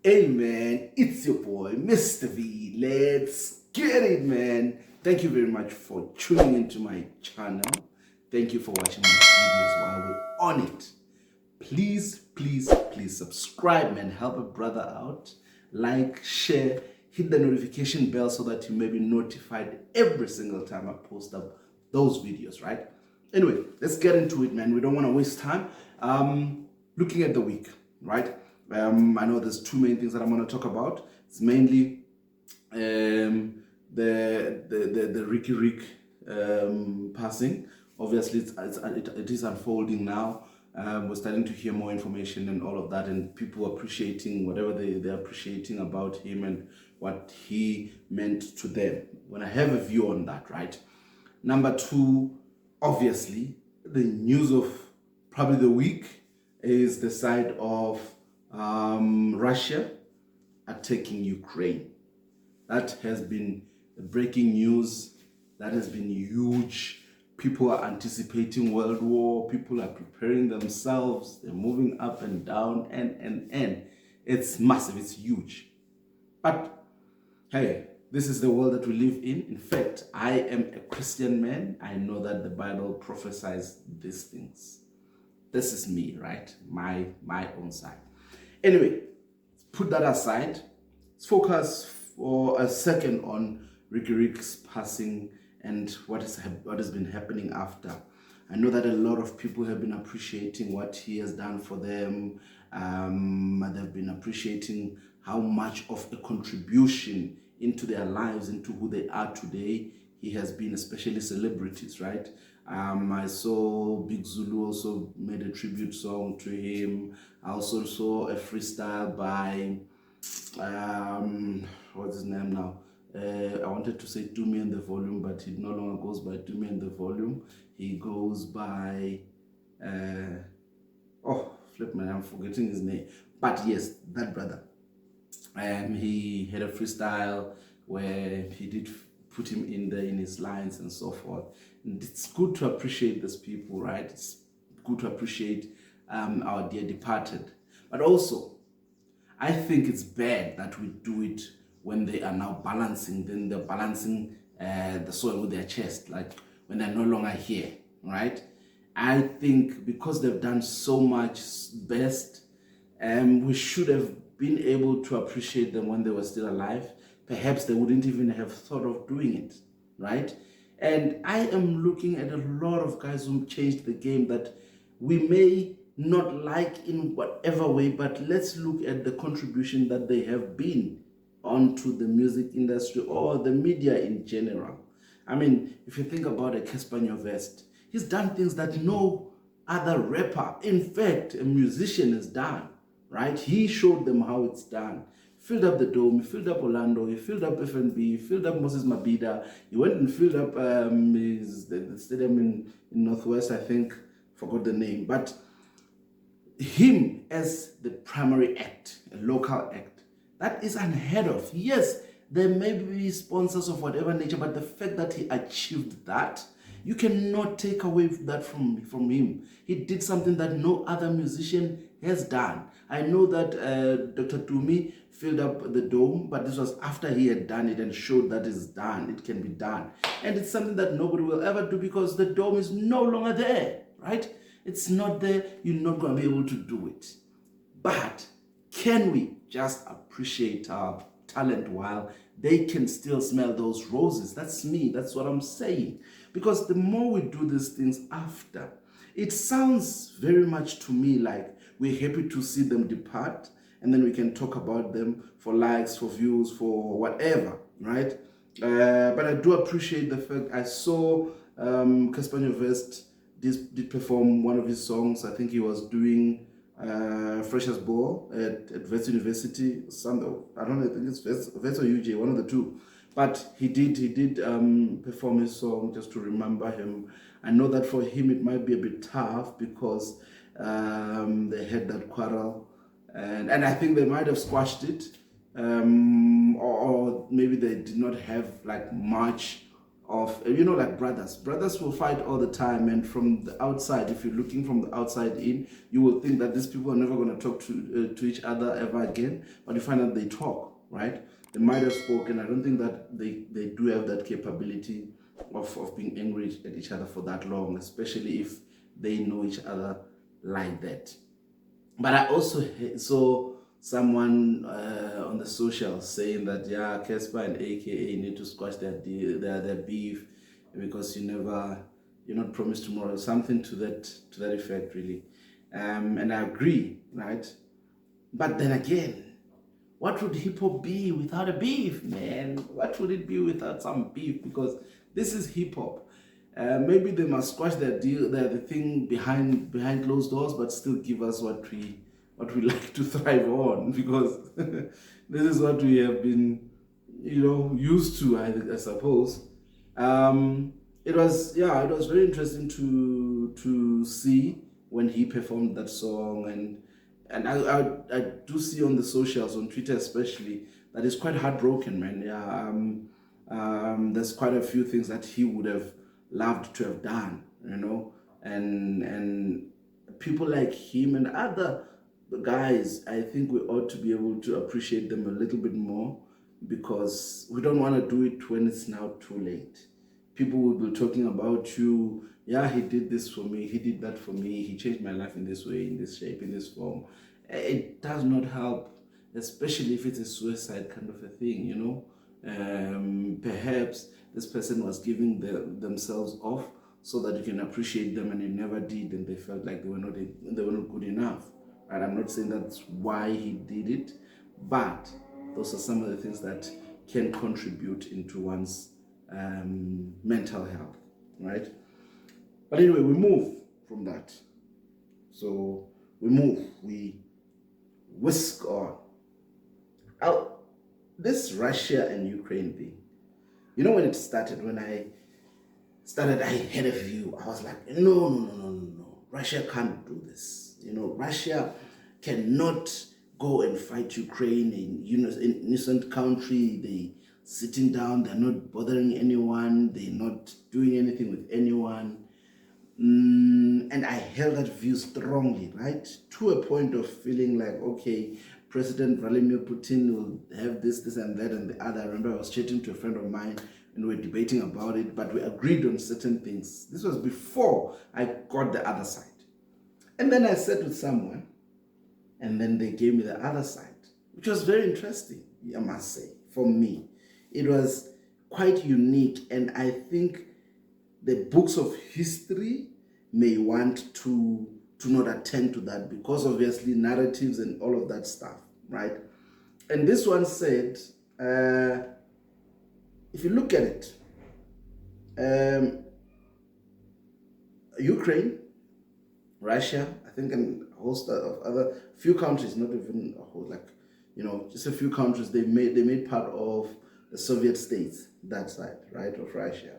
Hey man, it's your boy, Mr. V. Let's get it, man. Thank you very much for tuning into my channel. Thank you for watching my videos while we're on it. Please subscribe, man. Help a brother out. Like, share, hit the notification bell so that you may be notified every single time I post up those videos, right? Anyway, let's get into it, man. We don't want to waste time. Looking at the week, right? I know there's two main things that I'm going to talk about. It's mainly the Riky passing. Obviously, it is unfolding now. We're starting to hear more information and all of that, and people appreciating whatever they're appreciating about him and what he meant to them. When I have a view on that, right? Number two, obviously, the news of probably the week is the side of Russia attacking Ukraine. That has been breaking news. That has been huge. People are anticipating world war. People are preparing themselves. They're moving up and down and. It's massive. It's huge. But hey, this is the world that we live in. In fact, I am a Christian man. I know that the Bible prophesies these things. This is me, right? My own side. Anyway, put that aside. Let's focus for a second on Rik's passing and what has been happening after. I know that a lot of people have been appreciating what he has done for them. They've been appreciating how much of a contribution into their lives, into who they are today, he has been, especially celebrities, right? I saw Big Zulu also made a tribute song to him. I also saw a freestyle by, what's his name now? I wanted to say Do Me and the Volume, but he no longer goes by Do Me and the Volume. He goes by, flip man, I'm forgetting his name. But yes, that brother. He had a freestyle where he did put him in there in his lines and so forth. And it's good to appreciate these people, right? It's good to appreciate our dear departed. But also, I think it's bad that we do it when they are now balancing. Then they're balancing the soil with their chest, like when they're no longer here, right? I think because they've done so much best, we should have been able to appreciate them when they were still alive. Perhaps they wouldn't even have thought of doing it, right? And I am looking at a lot of guys who changed the game that we may not like in whatever way, but let's look at the contribution that they have been onto the music industry or the media in general. I mean, if you think about a Casper Nyovest, he's done things that no other rapper, in fact, a musician has done, right? He showed them how it's done. Filled up the Dome, he filled up Orlando, he filled up FNB, he filled up Moses Mabhida, he went and filled up the stadium in Northwest, I think, forgot the name. But him as the primary act, a local act, that is unheard of. Yes, there may be sponsors of whatever nature, but the fact that he achieved that, you cannot take away that from him. He did something that no other musician has done. I know that Dr. Tumi filled up the Dome, but this was after he had done it and showed that it's done. It can be done. And it's something that nobody will ever do because the Dome is no longer there, right? It's not there. You're not going to be able to do it. But can we just appreciate our talent while they can still smell those roses? That's me. That's what I'm saying. Because the more we do these things after, it sounds very much to me like we're happy to see them depart, and then we can talk about them for likes, for views, for whatever, right? But I do appreciate the fact I saw Casper Nyovest did perform one of his songs. I think he was doing Freshers Ball at Wits University. I don't know, I think it's Wits or UJ, one of the two. But he did perform his song just to remember him. I know that for him it might be a bit tough because they had that quarrel, and I think they might have squashed it, or maybe they did not have like much of, like brothers will fight all the time, and from the outside, if you're looking from the outside in, you will think that these people are never going to talk to each other ever again, but you find that they talk, right? They might have spoken. I don't think that they do have that capability of being angry at each other for that long, especially if they know each other like that. But I also saw someone on the socials saying that, yeah, Casper and AKA need to squash their beef because you're not promised tomorrow, something to that effect, really. And I agree, right? But then again, what would hip hop be without a beef, man? What would it be without some beef? Because this is hip hop. Maybe they must squash the thing behind closed doors, but still give us what we like to thrive on, because this is what we have been, used to, I suppose. It was very interesting to see when he performed that song, and I do see on the socials, on Twitter especially, that he's quite heartbroken, man. Yeah, there's quite a few things that he would have loved to have done, and people like him and other guys, I think we ought to be able to appreciate them a little bit more, because we don't want to do it when it's now too late. People will be talking about you. Yeah, he did this for me, he did that for me, he changed my life in this way, in this shape, in this form. It does not help, especially if it's a suicide kind of a thing, perhaps this person was giving themselves off so that you can appreciate them, and you never did, and they felt like they were not good enough. Right? I'm not saying that's why he did it, but those are some of the things that can contribute into one's mental health, right? But anyway, we move from that. So we whisk on. This Russia and Ukraine thing, when it started, I had a view. I was like, no. Russia can't do this. Russia cannot go and fight Ukraine in innocent country. They sitting down, they're not bothering anyone, they're not doing anything with anyone. And I held that view strongly, right? To a point of feeling like, okay, President Vladimir Putin will have this and that and the other. I remember I was chatting to a friend of mine and we were debating about it, but we agreed on certain things. This was before I got the other side. And then I sat with someone, and then they gave me the other side, which was very interesting, I must say, for me. It was quite unique, and I think the books of history may want to not attend to that, because obviously narratives and all of that stuff, right? And this one said, if you look at it, Ukraine, Russia, I think, and a host of other few countries, not even a whole, just a few countries, they made part of the Soviet states, that side, right, of Russia.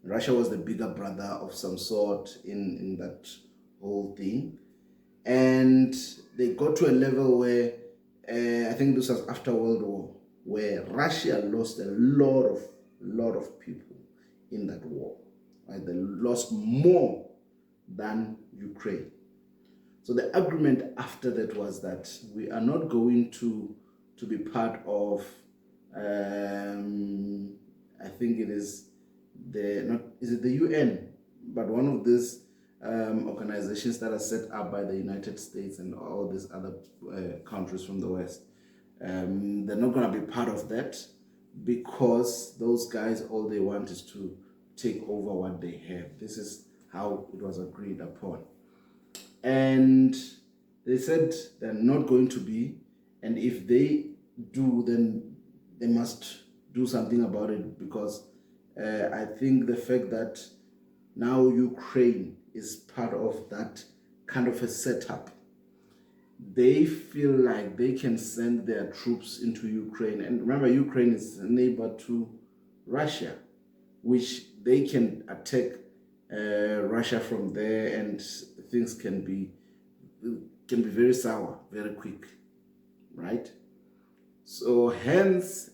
Russia was the bigger brother of some sort in that whole thing. And they got to a level where, I think this was after World War, where Russia lost a lot of people in that war. Right? They lost more than Ukraine. So the agreement after that was that we are not going to be part of, I think it is the UN, but one of these organizations that are set up by the United States and all these other countries from the West. They're not going to be part of that, because those guys, all they want is to take over what they have. This is how it was agreed upon. And they said they're not going to be, and if they do, then they must do something about it, because I think the fact that now Ukraine is part of that kind of a setup, they feel like they can send their troops into Ukraine. And remember, Ukraine is a neighbor to Russia, which they can attack Russia from there, and things can be very sour very quick, right? So hence,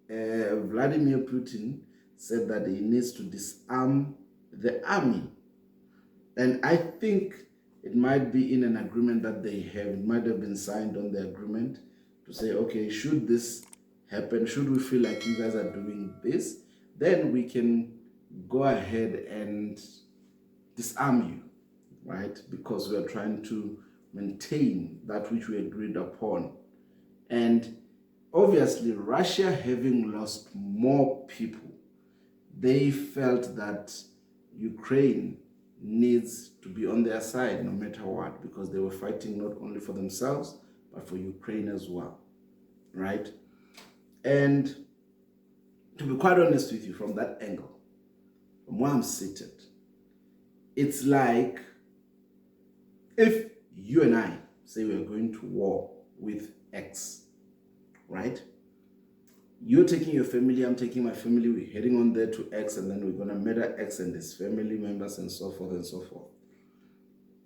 Vladimir Putin said that he needs to disarm the army. And I think it might be in an agreement that they have. It might have been signed on the agreement to say, okay, should this happen, should we feel like you guys are doing this, then we can go ahead and disarm you, right? Because we are trying to maintain that which we agreed upon. And obviously, Russia having lost more people, they felt that Ukraine needs to be on their side no matter what, because they were fighting not only for themselves, but for Ukraine as well, right? And to be quite honest with you, from that angle, from where I'm seated, it's like if you and I say we're going to war with X, right? You're taking your family, I'm taking my family, we're heading on there to X, and then we're going to murder X and his family members and so forth and so forth.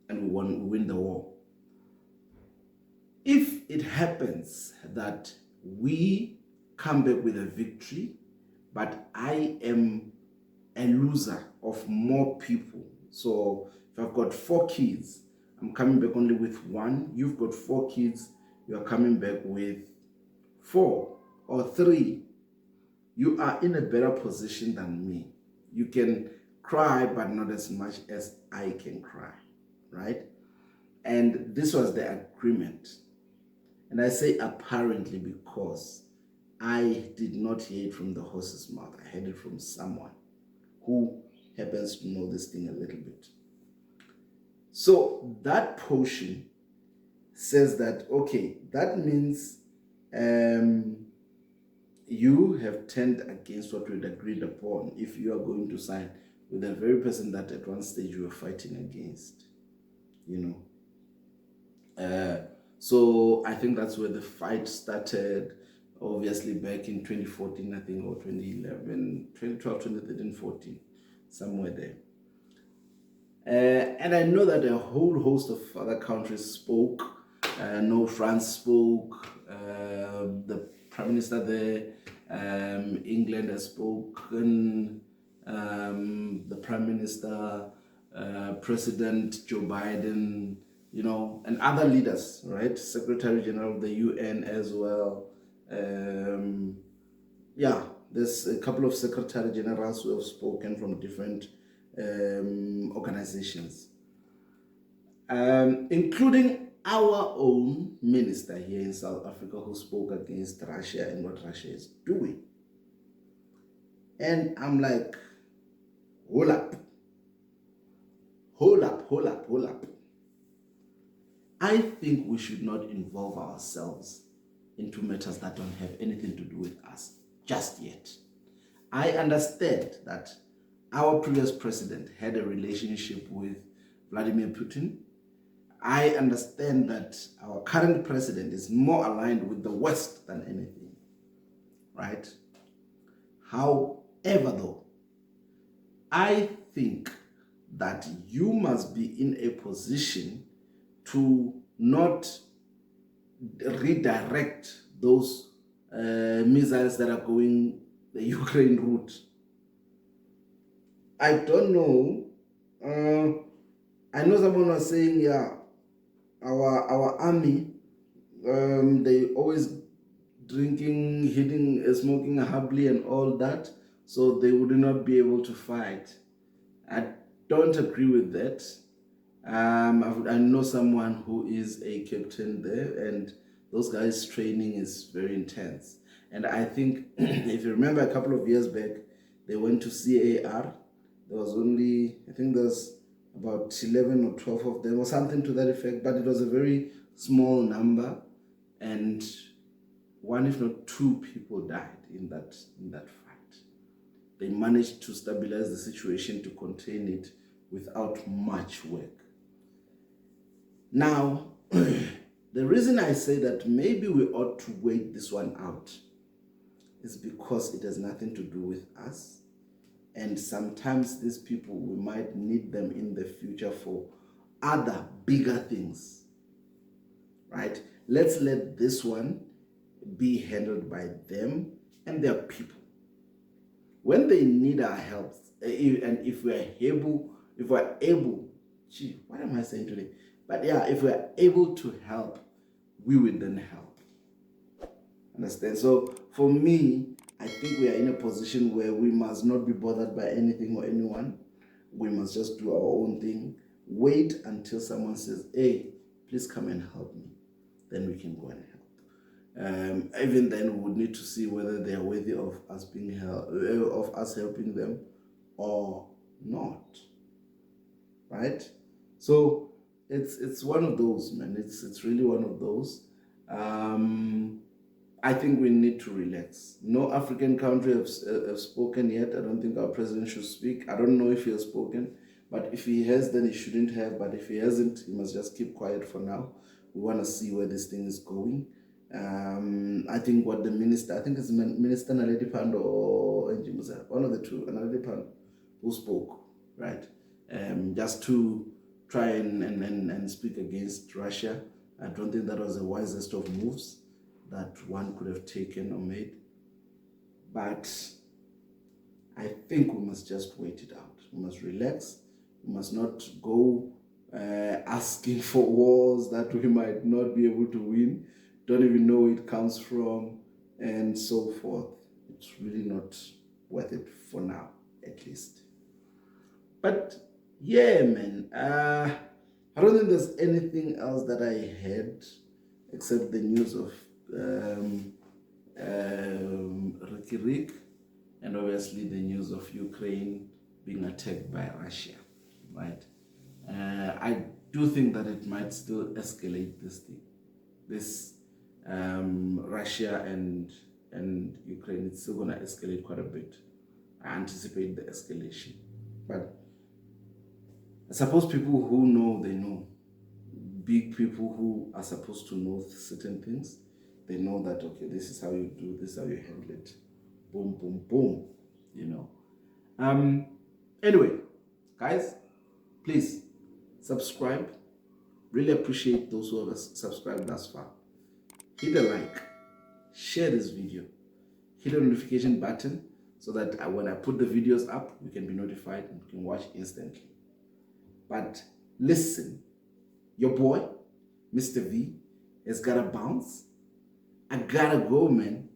And we win the war. If it happens that we come back with a victory, but I am a loser of more people. So if I've got 4 kids, I'm coming back only with 1. You've got 4 kids, you're coming back with 4 or 3. You are in a better position than me. You can cry, but not as much as I can cry, right? And this was the agreement. And I say apparently because I did not hear it from the horse's mouth. I heard it from someone who happens to know this thing a little bit. So that portion says that, okay, that means you have turned against what we had agreed upon if you are going to sign with the very person that at one stage you were fighting against, you know. So I think that's where the fight started, obviously back in 2014, I think, or 2011, 2012, 2013, 14, somewhere there. And I know that a whole host of other countries spoke. No, France spoke, the Prime Minister there, England has spoken, the Prime Minister, President Joe Biden, you know, and other leaders, right? Secretary General of the UN as well. Yeah, there's a couple of Secretary Generals who have spoken from different organizations, including our own minister here in South Africa who spoke against Russia and what Russia is doing. And I'm like, hold up. I think we should not involve ourselves into matters that don't have anything to do with us just yet. I understand that our previous president had a relationship with Vladimir Putin. I understand that our current president is more aligned with the West than anything, right? However, though, I think that you must be in a position to not redirect those missiles that are going the Ukraine route. I don't know. I know someone was saying, yeah, our army, they always drinking, hitting, smoking happily and all that, so they would not be able to fight. I don't agree with that. I know someone who is a captain there, and those guys' training is very intense. And I think, if you remember a couple of years back, they went to CAR. There was only, I think there's about 11 or 12 of them or something to that effect, but it was a very small number, and 1 if not 2 people died in that fight. They managed to stabilize the situation, to contain it without much work. Now, the reason I say that maybe we ought to wait this one out is because it has nothing to do with us. And sometimes these people, we might need them in the future for other bigger things, right? Let's let this one be handled by them and their people. when they need our help, and if we're able, gee, what am I saying today? But yeah, if we're able to help, we will then help. Understand? So for me, I think we are in a position where we must not be bothered by anything or anyone. We must just do our own thing. Wait until someone says, hey, please come and help me. Then we can go and help. Even then, we would need to see whether they are worthy of us of us helping them or not. Right? So it's one of those, man. It's really one of those. I think we need to relax. No African country have spoken yet. I don't think our president should speak. I don't know if he has spoken, but if he has, then he shouldn't have. But if he hasn't, he must just keep quiet for now. We want to see where this thing is going. I think what the minister, I think it's Minister Naledi Pando or one of the two, Naledi Pando, who spoke, right? Just to try and speak against Russia. I don't think that was the wisest of moves that one could have taken or made. But I think we must just wait it out. We must relax. We must not go asking for wars that we might not be able to win, don't even know where it comes from, and so forth. It's really not worth it for now, at least. But yeah, man, I don't think there's anything else that I had except the news of Riky, and obviously the news of Ukraine being attacked by Russia, right? I do think that it might still escalate this thing. This Russia and Ukraine, it's still going to escalate quite a bit. I anticipate the escalation. But I suppose people who know, they know. Big people who are supposed to know certain things, they know that, okay, this is how you do, this is how you handle it. Boom, boom, boom, you know. Anyway, guys, please subscribe. Really appreciate those who have subscribed thus far. Hit a like, share this video, hit the notification button so that when I put the videos up, you can be notified and you can watch instantly. But listen, your boy, Mr. V, has got to bounce. I gotta go, man.